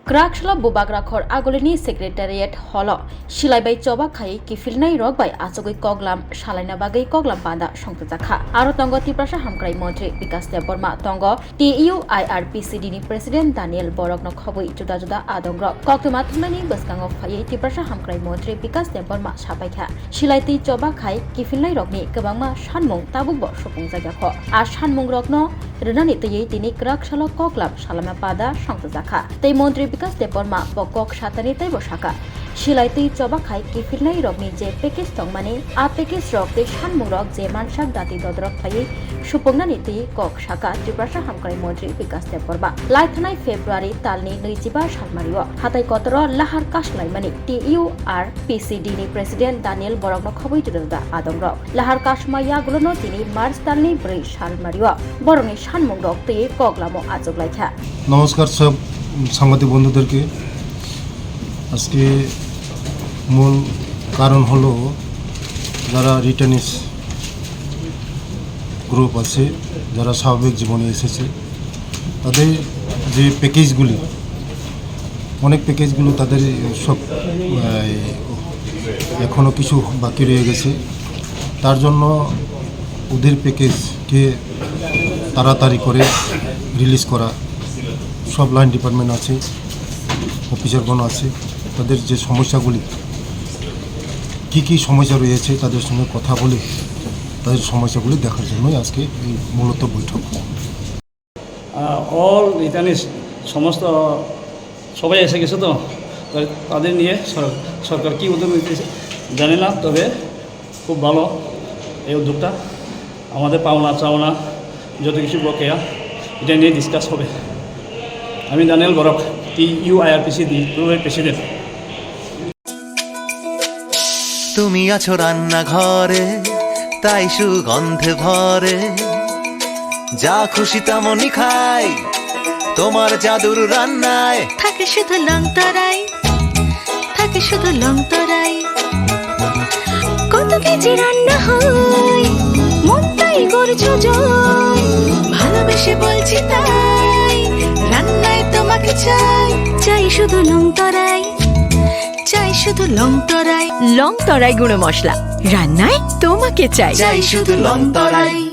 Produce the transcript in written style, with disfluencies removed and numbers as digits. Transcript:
Krakshla Bubagrakhor Agolini Secretariat Holo Shilaibai Choba Khai Kifilnai Rogbai Asogoi Koglam Shalaina Bagai Koglam Banda Songkha Aro Tongo Tiprasha Hamkrai Montri Vikas Deborma Tongo TUIRPCD ni President Daniel Borokno Khobui Juda Juda Adongrok Koktuma Thumani Baskango Phai Tiprasha Hamkrai Montri Vikas Deborma Shapaikha Shilaiti Choba Khai Kifilnai Rogni Kebangma Shanmung Tabukbo Shopung Jagakho A Shanmung Rogno Renani Tei Tini Krakshalo Koglam Shalama Pada Songkha Tei Montri Vikas Deborma Bokok Shatani Tei Boshaka Shilaiti Choba Khai Kifilnai Rogni Je Pekis Tongmani A Pekis Rog Te Shanmung Rog Je Manshak Dati Dodrok Phai Shupungnani Tei Kok Shaka Tiprasha Hamkrai Montri Vikas Deborma Laithanai February Talni Nuijiba Shalmario Hatai Kotoro Lahar Kashlaimani TURPCD ni President Daniel Borokno Khobui Juda Adongrok Lahar Kashmaya Gulono Tini March Talni Bri Shalmario Boroni Shanmung Rog Te Koglamo Ajoglaicha নমস্কার সব সাংবাদিক বন্ধুদেরকে আজকে মূল কারণ হলো যারা রিটার্নিস group আছে যারা স্বাভাবিক জীবনে এসেছে তাদের যে প্যাকেজগুলি অনেক প্যাকেজগুলো তাদের সব এখনো কিছু বাকি রয়ে গেছে তার জন্য ওদের প্যাকেজকে তাড়াতাড়ি করে রিলিজ করা সব লাইন ডিপার্টমেন্ট আছে অফিসারগণ আছে তাদের যে সমস্যাগুলি কী সমস্যা রয়েছে তাদের সঙ্গে কথা বলে তাদের সমস্যাগুলি দেখার জন্যই আজকে এই মূলত বৈঠক অল রিটার্নিস সমস্ত সবাই এসে গেছে তো তাদের নিয়ে সরকার কী উদ্যোগ নিতেছে জানি না তবে খুব ভালো এই উদ্যোগটা আমাদের পাওনা চাওনা যত কিছু বকেয়া এটা নিয়ে ডিসকাস হবে আমি দানিয়েল বরক TUIRPCD প্রেসিডেন্ট তুমি আছো রান্না ঘরে তাই সুগন্ধে ভরে যা খুশি তেমনই খাই তোমার জাদুর রান্নায় থাকে শুধু লংতরাই থাকে শুধু লংতরাই কত কেজি রান্না হয় মন তাই করছো জয় ভালোবেসে বলছি তাই রান্নায় তোমাকে চাই চাই শুধু লংতরাই চাই শুধু লংতরাই লংতরাই গুঁড়ো মশলা রান্নায় তোমাকে চাই চাই শুধু লংতরাই।